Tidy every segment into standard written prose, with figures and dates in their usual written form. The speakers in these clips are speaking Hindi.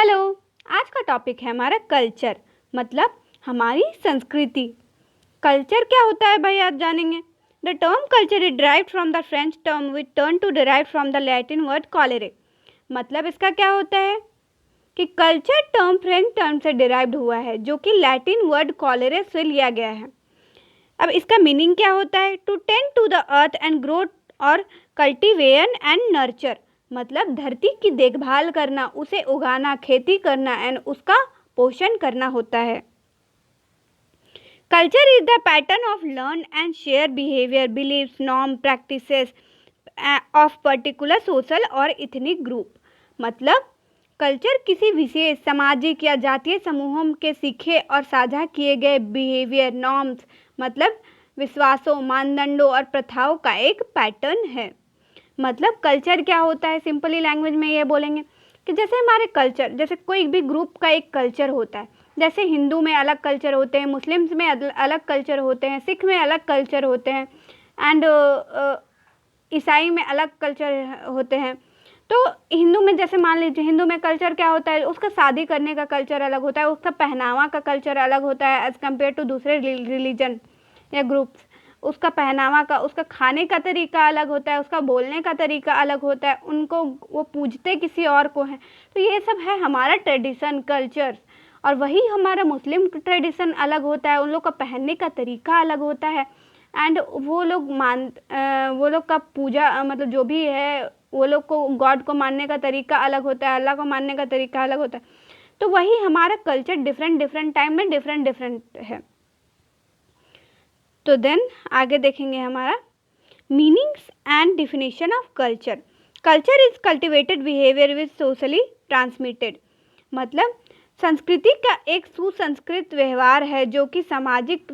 हेलो। आज का टॉपिक है हमारा कल्चर, मतलब हमारी संस्कृति। कल्चर क्या होता है भाई, आप जानेंगे। The term culture is derived from the French term which turn to derive from the Latin word colere. मतलब इसका क्या होता है कि कल्चर टर्म फ्रेंच टर्म से डिराइव्ड हुआ है, जो कि लैटिन वर्ड कॉलेरे से लिया गया है। अब इसका मीनिंग क्या होता है? To tend to the earth and growth और कल्टीवेशन एंड नर्चर, मतलब धरती की देखभाल करना, उसे उगाना, खेती करना एंड उसका पोषण करना होता है। Culture is the pattern of learn and share behaviour, beliefs, norm, practices of particular social और इथनिक ग्रुप। मतलब कल्चर किसी विशेष सामाजिक या जातीय समूहों के सीखे और साझा किए गए बिहेवियर, नॉर्म्स, मतलब विश्वासों, मानदंडों और प्रथाओं का एक पैटर्न है। मतलब कल्चर क्या होता है, सिंपली लैंग्वेज में ये बोलेंगे कि जैसे हमारे कल्चर, जैसे कोई भी ग्रुप का एक कल्चर होता है। जैसे हिंदू में अलग कल्चर होते हैं, मुस्लिम्स में अलग कल्चर होते हैं, सिख में अलग कल्चर होते हैं एंड ईसाई में अलग कल्चर होते हैं। तो हिंदू में जैसे मान लीजिए, हिंदू में कल्चर क्या होता है, उसका शादी करने का कल्चर अलग होता है, उसका पहनावा का कल्चर अलग होता है एज़ कम्पेयर टू दूसरे रिलीजन या ग्रुप्स। उसका पहनावा का, उसका खाने का तरीका अलग होता है, उसका बोलने का तरीका अलग होता है, उनको वो पूजते किसी और को हैं। तो ये सब है हमारा ट्रेडिशन, कल्चर। और वही हमारा मुस्लिम ट्रेडिशन अलग होता है, उन लोग का पहनने का तरीका अलग होता है एंड वो लोग का पूजा, मतलब जो भी है, वो लोग को गॉड को मानने का तरीका अलग होता है, अल्लाह को मानने का तरीका अलग होता है। तो वही हमारा कल्चर डिफरेंट टाइम में डिफरेंट है। तो देन आगे देखेंगे हमारा meanings and definition of culture. Culture is cultivated behaviour which socially transmitted. मतलब संस्कृति का एक सुसंस्कृत व्यवहार है जो कि सामाजिक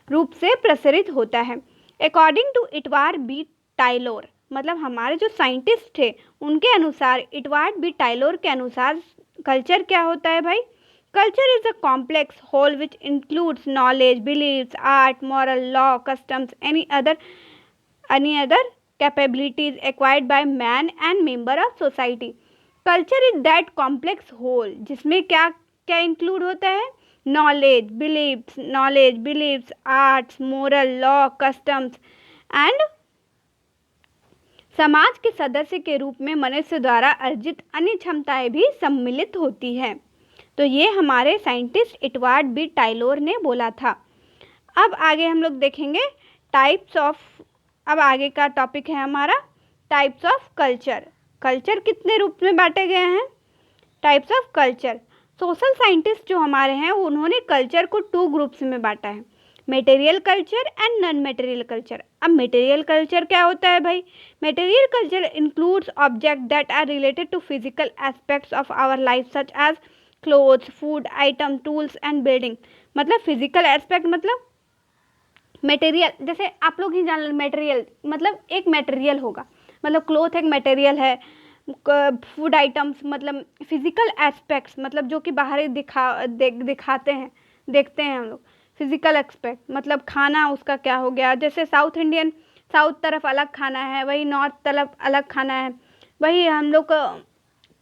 रूप से प्रसारित होता है। अकॉर्डिंग टू इटवार्ड बी टाइलोर, मतलब हमारे जो साइंटिस्ट थे उनके अनुसार, इटवार्ड बी टाइलोर के अनुसार कल्चर क्या होता है भाई? Culture is a complex whole which includes knowledge, beliefs, art, moral, law, customs, any other capabilities acquired by man and member of society. Culture is that complex whole जिसमें क्या क्या include होता है? knowledge, beliefs, arts, moral, law, customs and समाज के सदस्य के रूप में मनुष्य द्वारा अर्जित अन्य क्षमताएं भी सम्मिलित होती हैं। तो ये हमारे साइंटिस्ट एडवर्ड बी टाइलोर ने बोला था। अब आगे हम लोग देखेंगे टाइप्स ऑफ, अब आगे का टॉपिक है हमारा टाइप्स ऑफ कल्चर। कल्चर कितने रूप में बांटे गए हैं? Types of culture. Social scientist जो हमारे हैं उन्होंने कल्चर को 2 ग्रुप्स में बांटा है, material culture and non material culture. अब मटेरियल कल्चर क्या होता है भाई? Material culture includes object that are related to physical aspects of our life such as clothes, food item, tools and building. मतलब फिजिकल एस्पेक्ट, मतलब मटेरियल, जैसे आप लोग ही जान लो, मटेरियल मतलब एक मटेरियल होगा, मतलब क्लोथ एक मटेरियल है, फूड आइटम्स मतलब फिजिकल एस्पेक्ट्स, मतलब जो कि बाहर दिखाते हैं, देखते हैं हम लोग। फिजिकल एस्पेक्ट मतलब खाना उसका क्या हो गया, जैसे साउथ तरफ अलग खाना है, वही नॉर्थ तरफ अलग खाना है, वही हम लोग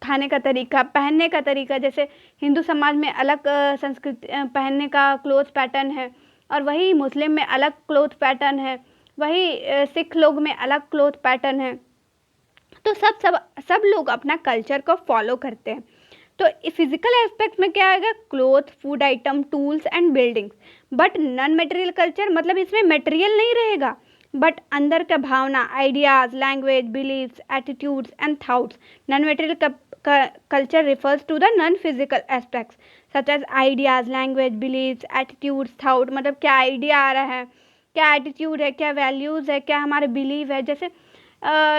खाने का तरीका, पहनने का तरीका, जैसे हिंदू समाज में अलग संस्कृति पहनने का क्लोथ पैटर्न है और वही मुस्लिम में अलग क्लोथ पैटर्न है, वही सिख लोग में अलग क्लोथ पैटर्न है। तो सब लोग अपना कल्चर को फॉलो करते हैं। तो फिजिकल एस्पेक्ट में क्या आएगा? Cloth, food item, tools and buildings. But non material culture मतलब इसमें मटेरियल नहीं रहेगा, बट अंदर का भावना, ideas, language, beliefs, attitudes and thoughts. Non material culture refers to the non-physical aspects such as ideas, language, beliefs, attitudes, thought। मतलब क्या आइडिया आ रहा है, क्या एटीट्यूड है, क्या वैल्यूज़ है, क्या हमारे बिलीव है। जैसे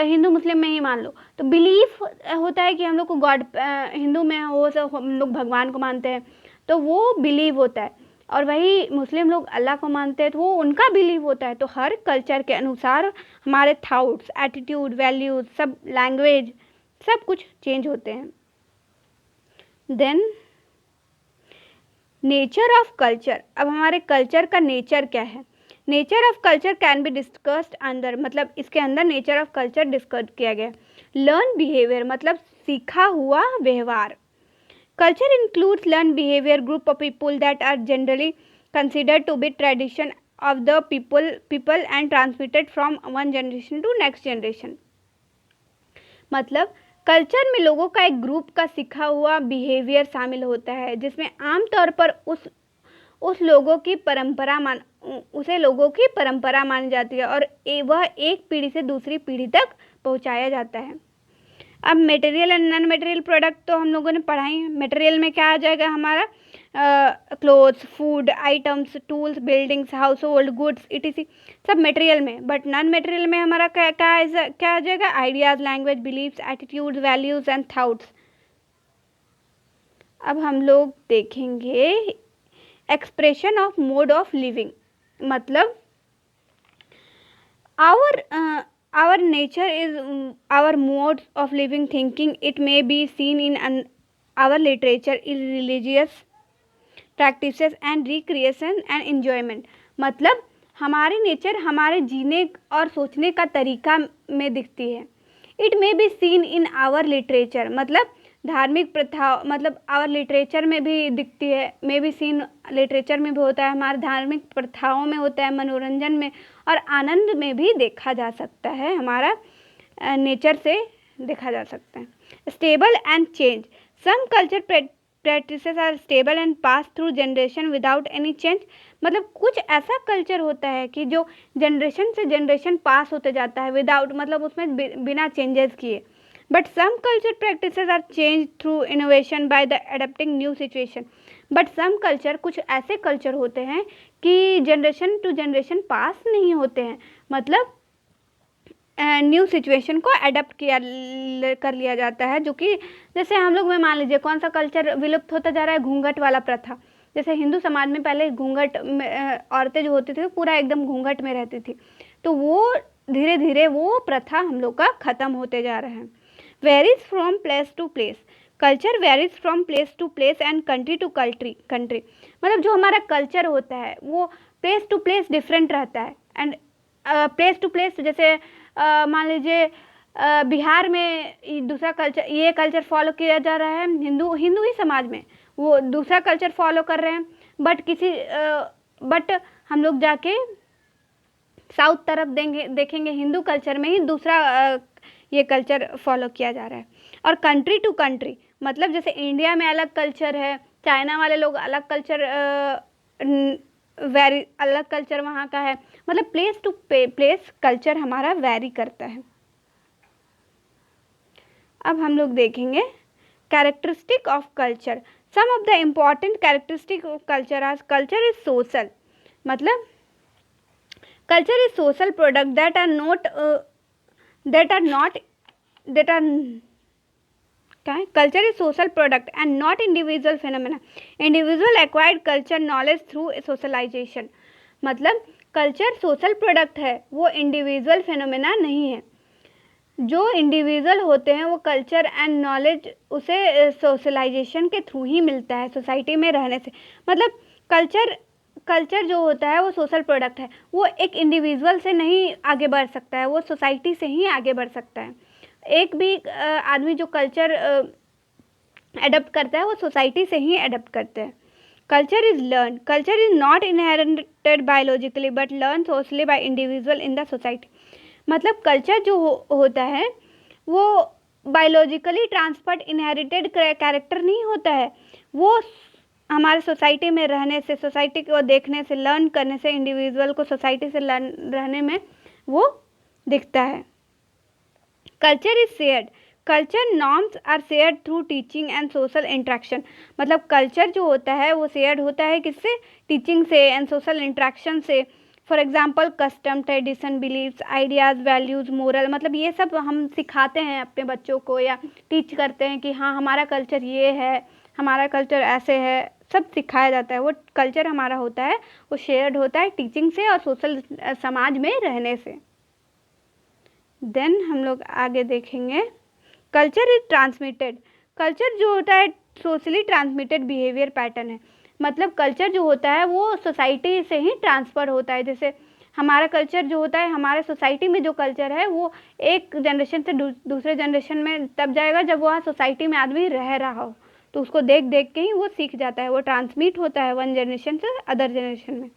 हिंदू मुस्लिम में ही मान लो, तो बिलीफ होता है कि हम लोग को गॉड, हिंदू में वो सब हम लोग भगवान को मानते हैं, तो वो बिलीव होता है, और वही मुस्लिम लोग अल्लाह को मानते हैं तो वो उनका बिलीव होता है। तो हर कल्चर के अनुसार हमारे थाट्स, एटीट्यूड, वैल्यूज, सब लैंग्वेज, सब कुछ चेंज होते हैं। Then nature of culture. अब हमारे कल्चर का नेचर क्या है? Nature of culture can be discussed अंदर, मतलब इसके अंदर नेचर ऑफ कल्चर डिस्कस किया गया। लर्न बिहेवियर मतलब सीखा हुआ व्यवहार, Culture includes learned behavior, group of people that are generally considered to be tradition of the people and transmitted from one generation to next generation. मतलब कल्चर में लोगों का एक ग्रुप का सीखा हुआ बिहेवियर शामिल होता है जिसमें आमतौर पर उस लोगों की परंपरा मानी जाती है और वह एक पीढ़ी से दूसरी पीढ़ी तक पहुंचाया जाता है। अब material and non material product तो हम लोगों ने पढ़ा ही है। मटेरियल में क्या आ जाएगा हमारा, clothes, food items, tools, buildings, house hold goods etc, सब मटेरियल में। बट नॉन मटेरियल में हमारा क्या आ जाएगा, ideas, language, beliefs, attitude, values and thoughts. अब हम लोग देखेंगे expression of mode of living, मतलब our nature is our modes of living, thinking. It may be seen in our literature, in religious practices and recreation and enjoyment. मतलब हमारी नेचर हमारे जीने और सोचने का तरीका में दिखती है। It may be seen in our literature, मतलब धार्मिक प्रथा, मतलब आवर लिटरेचर में भी दिखती है। मे बी सीन लिटरेचर में भी होता है, हमारे धार्मिक प्रथाओं में होता है, मनोरंजन में और आनंद में भी देखा जा सकता है, हमारा नेचर से देखा जा सकता है। Stable and change, some culture practices are stable and pass through generation without any change. मतलब कुछ ऐसा कल्चर होता है कि जो जनरेशन से जनरेशन पास होते जाता है विदाउट, मतलब उसमें बिना चेंजेस किए। But some culture practices are change through innovation by the adapting new situation. But some culture, कुछ ऐसे कल्चर होते हैं कि जनरेशन टू जनरेशन पास नहीं होते हैं, मतलब न्यू सिचुएशन को अडेप्ट कर लिया जाता है। जो कि जैसे हम लोग में मान लीजिए कौन सा कल्चर विलुप्त होता जा रहा है, घूंघट वाला प्रथा। जैसे हिंदू समाज में पहले घूंघट औरतें जो होती थी पूरा एकदम घूंघट में रहती थी, तो वो धीरे धीरे वो प्रथा हम लोग का ख़त्म होते जा रहा है। Varies from place to place, culture varies from place to place and country to country. मतलब जो हमारा कल्चर होता है वो प्लेस टू प्लेस डिफरेंट रहता है। एंड प्लेस टू प्लेस, जैसे मान लीजिए बिहार में दूसरा कल्चर, ये कल्चर फॉलो किया जा रहा है, हिंदू ही समाज में वो दूसरा कल्चर फॉलो कर रहे हैं। बट हम लोग जाके साउथ तरफ देखेंगे हिंदू कल्चर में ही दूसरा ये कल्चर फॉलो किया जा रहा है। और कंट्री टू कंट्री, मतलब जैसे इंडिया में अलग कल्चर है, चाइना वाले लोग अलग कल्चर, अलग कल्चर वहाँ का है। मतलब प्लेस टू प्लेस कल्चर हमारा वैरी करता है। अब हम लोग देखेंगे characteristic of culture. Some of the important characteristic of culture आज कल्चर इज सोशल, मतलब culture is social product that are culture is social product and not individual phenomena. Individual acquired culture knowledge through socialization. मतलब कल्चर सोशल प्रोडक्ट है, वो इंडिविजुअल फिनोमेना नहीं है। जो इंडिविजुअल होते हैं वो कल्चर एंड नॉलेज उसे सोशलाइजेशन के थ्रू ही मिलता है, सोसाइटी में रहने से। मतलब कल्चर जो होता है वो सोशल प्रोडक्ट है, वो एक इंडिविजुअल से नहीं आगे बढ़ सकता है, वो सोसाइटी से ही आगे बढ़ सकता है। एक भी आदमी जो कल्चर अडॉप्ट करता है वो सोसाइटी से ही अडॉप्ट करते हैं। Culture is learn, culture is not inherited biologically but learn socially by individual in the society. मतलब कल्चर जो होता है वो बायोलॉजिकली ट्रांसफर्ड इनहेरिटेड कैरेक्टर नहीं होता है, वो हमारे सोसाइटी में रहने से, सोसाइटी को देखने से, लर्न करने से, इंडिविजुअल को सोसाइटी से रहने में वो दिखता है। Culture is shared, culture norms are shared through teaching and social interaction. मतलब कल्चर जो होता है वो शेयर्ड होता है किससे, टीचिंग से एंड सोशल इंट्रैक्शन से। For example custom, tradition, beliefs, ideas, values, moral, मतलब ये सब हम सिखाते हैं अपने बच्चों को या टीच करते हैं कि हाँ हमारा कल्चर ये है, हमारा कल्चर ऐसे है, सब सिखाया जाता है। वो कल्चर हमारा होता है वो शेयर्ड होता है टीचिंग से और सोशल समाज में रहने से। देन हम लोग आगे देखेंगे कल्चर इज ट्रांसमिटेड। कल्चर जो होता है सोशली ट्रांसमिटेड बिहेवियर पैटर्न है। मतलब कल्चर जो होता है वो सोसाइटी से ही ट्रांसफ़र होता है। जैसे हमारा कल्चर जो होता है, हमारे सोसाइटी में जो कल्चर है वो एक जनरेशन से दूसरे जनरेशन में तब जाएगा जब वह सोसाइटी में आदमी रह रहा हो, तो उसको देख देख के ही वो सीख जाता है, वो ट्रांसमिट होता है वन जनरेशन से अदर जनरेशन में।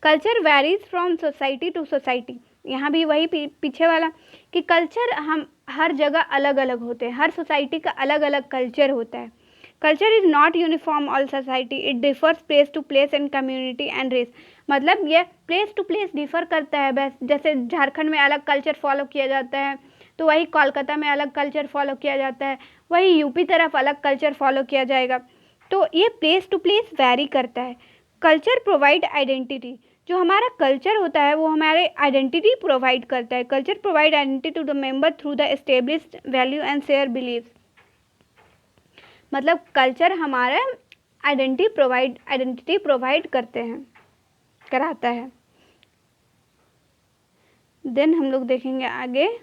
Culture varies from society to society, यहाँ भी वही पीछे वाला कि कल्चर हम हर जगह अलग अलग होते हैं, हर सोसाइटी का अलग अलग कल्चर होता है। Culture is not uniform all society, it differs place to place and community and race. मतलब ये प्लेस टू प्लेस डिफर करता है, बस जैसे झारखंड में अलग कल्चर फॉलो किया जाता है, तो वही कोलकाता में अलग कल्चर फॉलो किया जाता है, वही यूपी तरफ अलग कल्चर फॉलो किया जाएगा। तो ये प्लेस टू प्लेस वैरी करता है। कल्चर प्रोवाइड आइडेंटिटी, जो हमारा कल्चर होता है वो हमारे आइडेंटिटी प्रोवाइड करता है। Culture provide identity to the member through the established value and share beliefs. मतलब कल्चर हमारा आइडेंटिटी प्रोवाइड कराता है। देन हम लोग देखेंगे आगे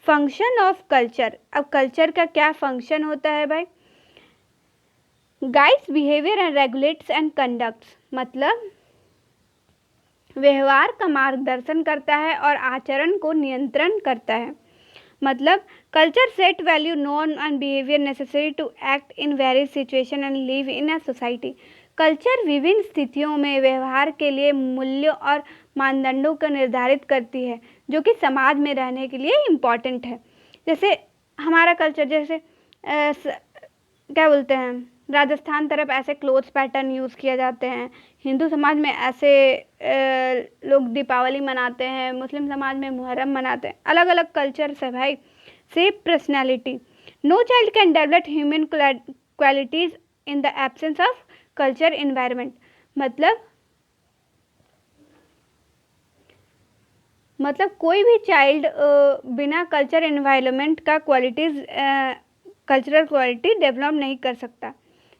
फंक्शन ऑफ कल्चर। अब कल्चर का क्या फंक्शन होता है भाई? Guides behaviour and regulates and conducts, मतलब व्यवहार का मार्गदर्शन करता है और आचरण को नियंत्रण करता है। मतलब culture set value norm and behaviour necessary to act in various situation and live in a society. Culture विभिन्न स्थितियों में व्यवहार के लिए मूल्यों और मानदंडों को निर्धारित करती है जो कि समाज में रहने के लिए इम्पॉर्टेंट है। जैसे हमारा कल्चर, जैसे क्या बोलते हैं, राजस्थान तरफ ऐसे क्लोथ्स पैटर्न यूज़ किए जाते हैं, हिंदू समाज में ऐसे लोग दीपावली मनाते हैं, मुस्लिम समाज में मुहर्रम मनाते हैं। अलग अलग कल्चर्स है भाई। Safe personality, no child can develop human qualities in the absence of culture environment. मतलब कोई भी चाइल्ड बिना कल्चर इन्वायरमेंट का कल्चरल क्वालिटी डेवलप नहीं कर सकता।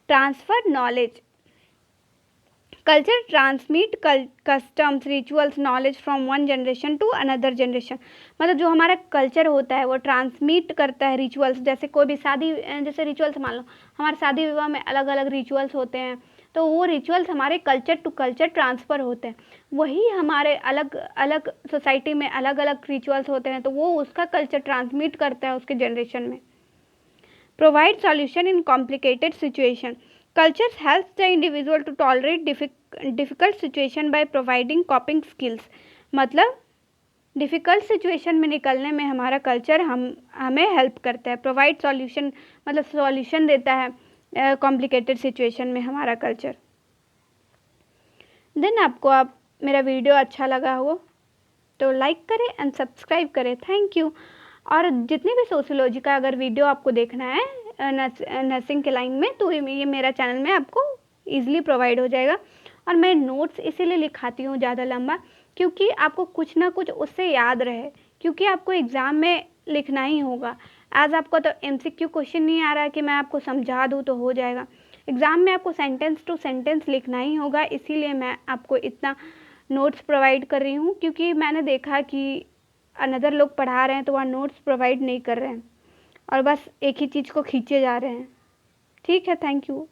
Transfer knowledge, culture transmit customs rituals knowledge from one generation to another generation. मतलब जो हमारा कल्चर होता है वो ट्रांसमिट करता है रिचुअल्स। जैसे कोई भी शादी, जैसे रिचुअल्स मान लो हमारे शादी विवाह में अलग अलग रिचुअल्स होते हैं, तो वो रिचुअल्स हमारे कल्चर टू कल्चर ट्रांसफ़र होते हैं। वही हमारे अलग अलग सोसाइटी में अलग अलग रिचुअल्स होते हैं, तो वो उसका कल्चर ट्रांसमिट करता है उसके जनरेशन में। Provide solution in complicated situation, cultures helps the individual to tolerate difficult situation by providing coping skills. मतलब डिफ़िकल्ट सिचुएशन में निकलने में हमारा कल्चर हमें हेल्प करता है। प्रोवाइड सॉल्यूशन, मतलब सॉल्यूशन देता है कॉम्प्लिकेटेड सिचुएशन में हमारा कल्चर। देन आपको मेरा वीडियो अच्छा लगा हो तो लाइक करें एंड सब्सक्राइब करें। Thank you. और जितने भी सोशियोलॉजी का अगर वीडियो आपको देखना है नर्सिंग के लाइन में, तो ये मेरा चैनल में आपको ईजिली प्रोवाइड हो जाएगा। और मैं नोट्स इसीलिए लिखाती हूँ ज़्यादा लंबा, क्योंकि आपको कुछ ना कुछ उससे याद रहे, क्योंकि आपको एग्ज़ाम में लिखना ही होगा। आज आपको तो MCQ क्वेश्चन नहीं आ रहा है कि मैं आपको समझा दूँ तो हो जाएगा। एग्ज़ाम में आपको सेंटेंस टू सेंटेंस लिखना ही होगा, इसीलिए मैं आपको इतना नोट्स प्रोवाइड कर रही हूँ। क्योंकि मैंने देखा कि अनदर लोग पढ़ा रहे हैं तो वह नोट्स प्रोवाइड नहीं कर रहे हैं और बस एक ही चीज़ को खींचे जा रहे हैं। ठीक है, थैंक यू।